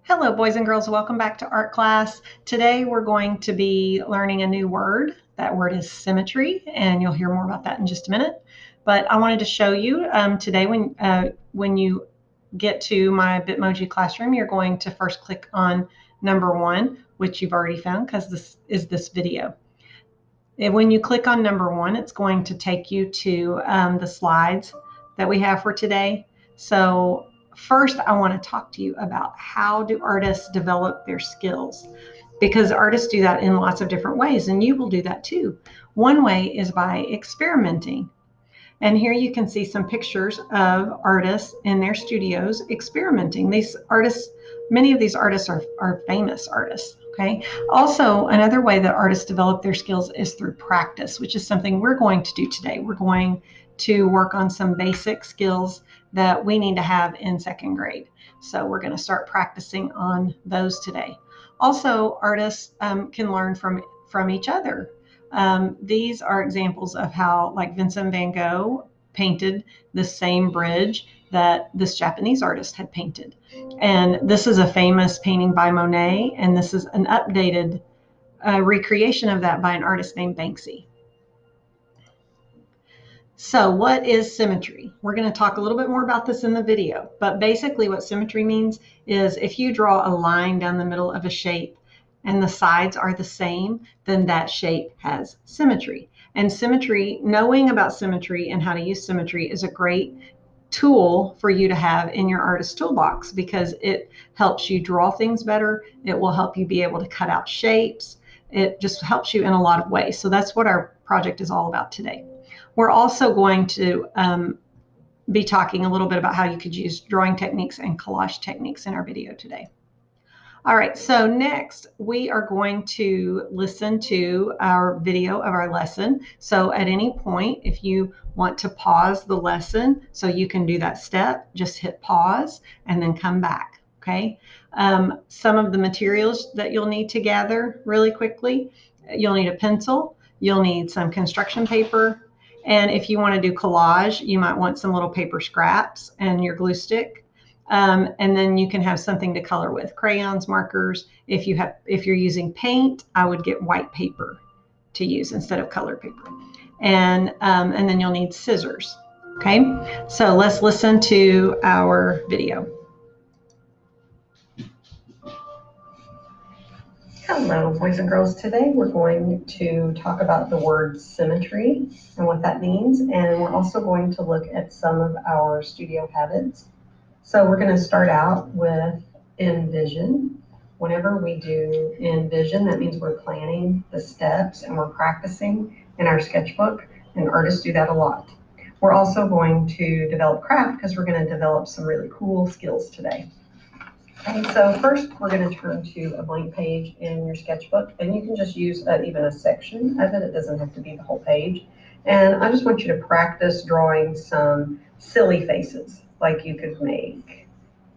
Hello, boys and girls. Welcome back to art class. Today we're going to be learning a new word. That word is symmetry, and you'll hear more about that in just a minute. But I wanted to show you today when you get to my Bitmoji classroom, you're going to first click on number 1, which you've already found because this is this video. And when you click on number 1, it's going to take you to the slides that we have for today. So first, I want to talk to you about how do artists develop their skills, because artists do that in lots of different ways, and you will do that too. One way is by experimenting. And here you can see some pictures of artists in their studios experimenting. Many of these artists are famous artists. Okay. Also, another way that artists develop their skills is through practice, which is something we're going to do today. We're going to work on some basic skills that we need to have in second grade. So we're going to start practicing on those today. Also, artists can learn from each other. These are examples of how, like, Vincent van Gogh painted the same bridge that this Japanese artist had painted. And this is a famous painting by Monet, and this is an updated recreation of that by an artist named Banksy. So what is symmetry? We're going to talk a little bit more about this in the video, but basically what symmetry means is if you draw a line down the middle of a shape and the sides are the same, then that shape has symmetry. And symmetry, knowing about symmetry and how to use symmetry is a great tool for you to have in your artist toolbox because it helps you draw things better. It will help you be able to cut out shapes. It just helps you in a lot of ways. So that's what our project is all about today. We're also going to be talking a little bit about how you could use drawing techniques and collage techniques in our video today. All right, so next we are going to listen to our video of our lesson. So at any point, if you want to pause the lesson so you can do that step, just hit pause and then come back, okay? Some of the materials that you'll need to gather really quickly, you'll need a pencil, you'll need some construction paper, and if you want to do collage, you might want some little paper scraps and your glue stick. And then you can have something to color with, crayons, markers. If you're using paint, I would get white paper to use instead of colored paper. And then you'll need scissors. Okay, so let's listen to our video. Hello, boys and girls. Today we're going to talk about the word symmetry and what that means, and we're also going to look at some of our studio habits. So we're going to start out with envision. Whenever we do envision, that means we're planning the steps and we're practicing in our sketchbook, and artists do that a lot. We're also going to develop craft because we're going to develop some really cool skills today. And so first we're going to turn to a blank page in your sketchbook, and you can just use even a section of it. It doesn't have to be the whole page. And I just want you to practice drawing some silly faces. Like you could make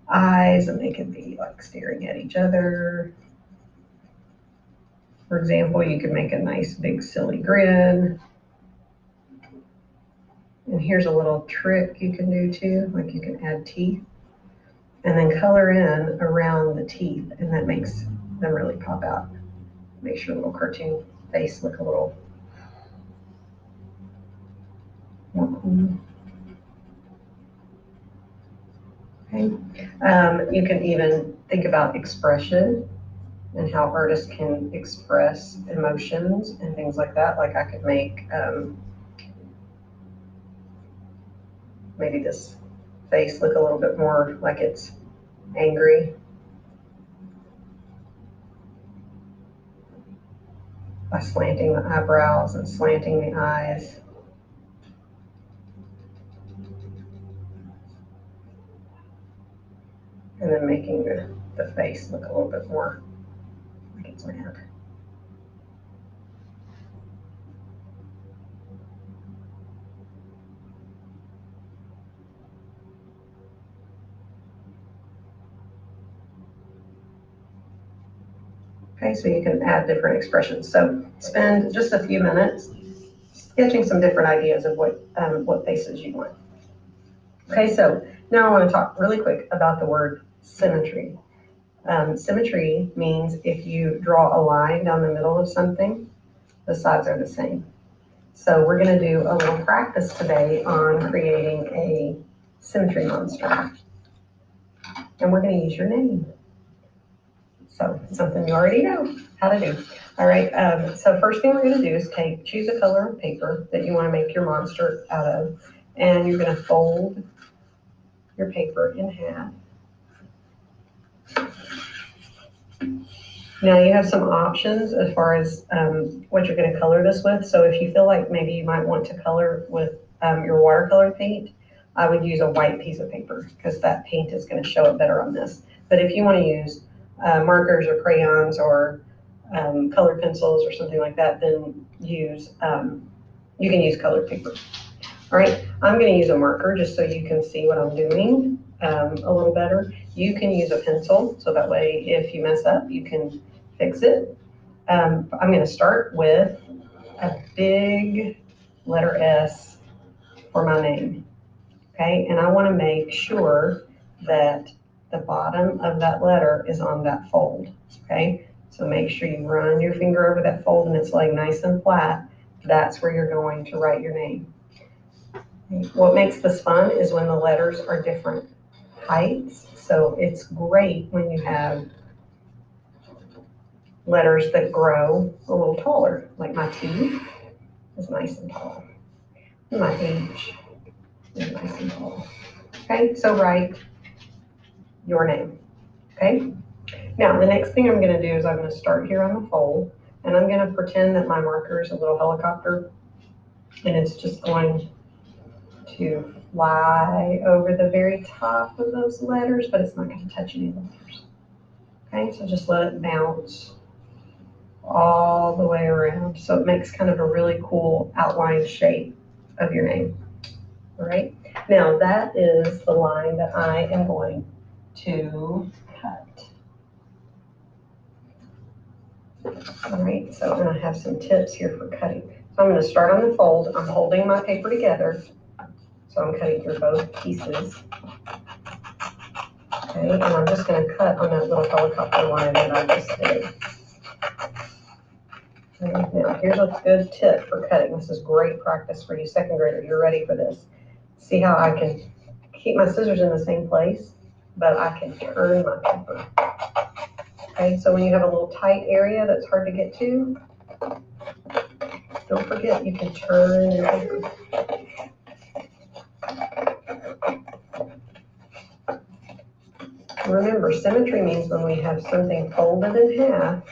eyes and they could be like staring at each other. For example, you could make a nice big silly grin. And here's a little trick you can do too, like you can add teeth and then color in around the teeth, and that makes them really pop out. Makes your little cartoon face look a little more cool. Okay. You can even think about expression and how artists can express emotions and things like that. Like I could make maybe this face look a little bit more like it's angry by slanting the eyebrows and slanting the eyes. And then making the face look a little bit more like it's mad. Okay, so you can add different expressions. So spend just a few minutes sketching some different ideas of what faces you want. Okay, so now I want to talk really quick about the word symmetry. Symmetry means if you draw a line down the middle of something, the sides are the same. So we're going to do a little practice today on creating a symmetry monster. And we're going to use your name. So something you already know how to do. All right, so first thing we're going to do is choose a color of paper that you want to make your monster out of. And you're going to fold your paper in half. Now you have some options as far as what you're going to color this with. So if you feel like maybe you might want to color with your watercolor paint, I would use a white piece of paper because that paint is going to show up better on this. But if you want to use markers or crayons or colored pencils or something like that, then you can use colored paper. All right, I'm going to use a marker just so you can see what I'm doing a little better. You can use a pencil, so that way if you mess up, you can fix it. I'm going to start with a big letter S for my name, okay? And I want to make sure that the bottom of that letter is on that fold, okay? So make sure you run your finger over that fold and it's laying nice and flat. That's where you're going to write your name. What makes this fun is when the letters are different heights. So it's great when you have letters that grow a little taller, like my T is nice and tall. And my H is nice and tall. Okay, so write your name. Okay, now the next thing I'm going to do is I'm going to start here on the fold, and I'm going to pretend that my marker is a little helicopter, and it's just going to fly over the very top of those letters, but it's not going to touch any of the letters. Okay, so just let it bounce all the way around. So it makes kind of a really cool outline shape of your name. All right, now that is the line that I am going to cut. All right, so I'm going to have some tips here for cutting. So I'm going to start on the fold. I'm holding my paper together. So I'm cutting through both pieces. Okay, and I'm just going to cut on that little helicopter line that I just did. Okay, now here's a good tip for cutting. This is great practice for you second graders. You're ready for this. See how I can keep my scissors in the same place, but I can turn my paper. Okay, so when you have a little tight area that's hard to get to, don't forget you can turn your paper. Remember, symmetry means when we have something folded in half,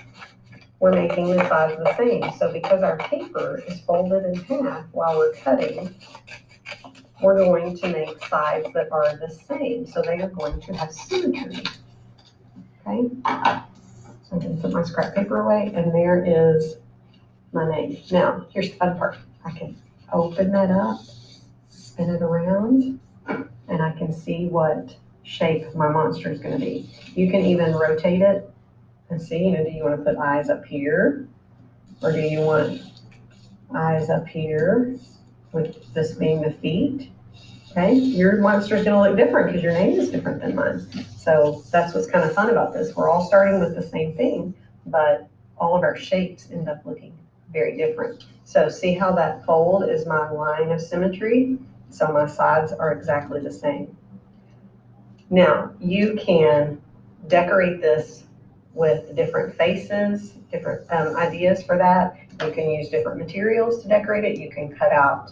we're making the sides the same. So because our paper is folded in half while we're cutting, we're going to make sides that are the same. So they are going to have symmetry. Okay? So I'm going to put my scrap paper away, and there is my name. Now, here's the fun part. I can open that up, spin it around, and I can see what shape my monster is going to be. You can even rotate it and see, do you want to put eyes up here? Or do you want eyes up here with this being the feet? Okay, your monster is going to look different because your name is different than mine. So that's what's kind of fun about this. We're all starting with the same thing, but all of our shapes end up looking very different. So see how that fold is my line of symmetry? So my sides are exactly the same. Now, you can decorate this with different faces, different ideas for that. You can use different materials to decorate it. You can cut out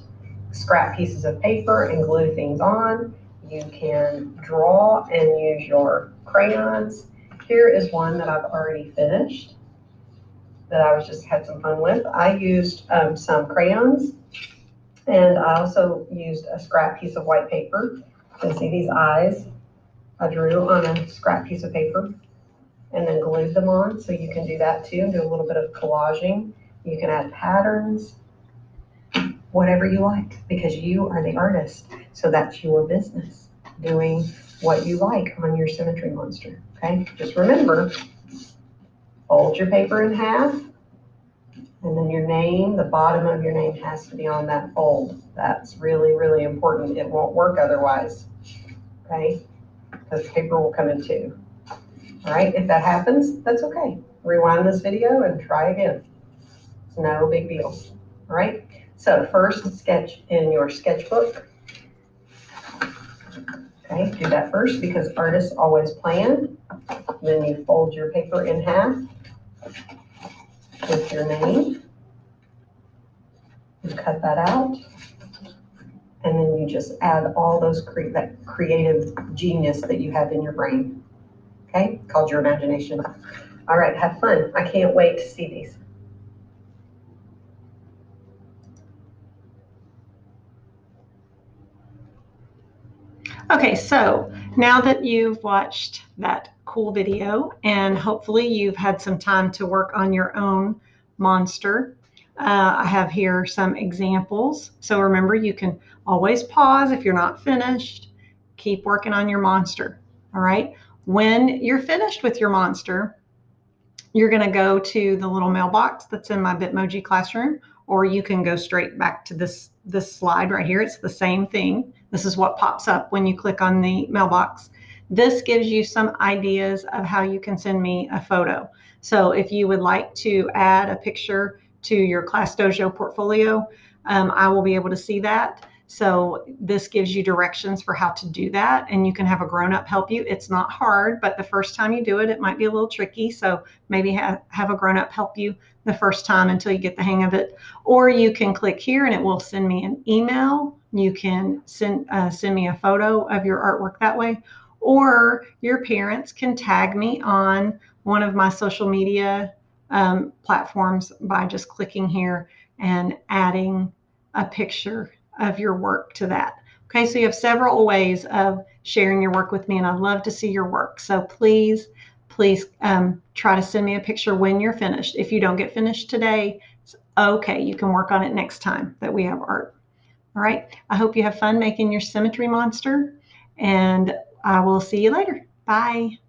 scrap pieces of paper and glue things on. You can draw and use your crayons. Here is one that I've already finished that I just had some fun with. I used some crayons, and I also used a scrap piece of white paper. You can see these eyes I drew on a scrap piece of paper and then glued them on. So you can do that too, do a little bit of collaging. You can add patterns, whatever you like, because you are the artist. So that's your business, doing what you like on your symmetry monster. Okay, just remember, fold your paper in half, and then your name, the bottom of your name has to be on that fold. That's really, really important. It won't work otherwise, okay? Because paper will come in two. All right, if that happens, that's okay. Rewind this video and try again. It's no big deal. All right, so first sketch in your sketchbook. Okay, do that first because artists always plan. Then you fold your paper in half with your name. You cut that out. And then you just add all those that creative genius that you have in your brain. Okay, called your imagination. All right, have fun. I can't wait to see these. Okay, so now that you've watched that cool video and hopefully you've had some time to work on your own monster, I have here some examples. So remember, you can always pause if you're not finished. Keep working on your monster. All right. When you're finished with your monster, you're going to go to the little mailbox that's in my Bitmoji classroom, or you can go straight back to this slide right here. It's the same thing. This is what pops up when you click on the mailbox. This gives you some ideas of how you can send me a photo. So if you would like to add a picture to your Class Dojo portfolio, I will be able to see that. So this gives you directions for how to do that, and you can have a grown-up help you. It's not hard, but the first time you do it, it might be a little tricky. So maybe have a grown-up help you the first time until you get the hang of it. Or you can click here and it will send me an email. You can send me a photo of your artwork that way. Or your parents can tag me on one of my social media platforms by just clicking here and adding a picture of your work to that. Okay, so you have several ways of sharing your work with me, and I'd love to see your work. So please try to send me a picture when you're finished. If you don't get finished today, it's okay. You can work on it next time that we have art. All right. I hope you have fun making your symmetry monster, and I will see you later. Bye.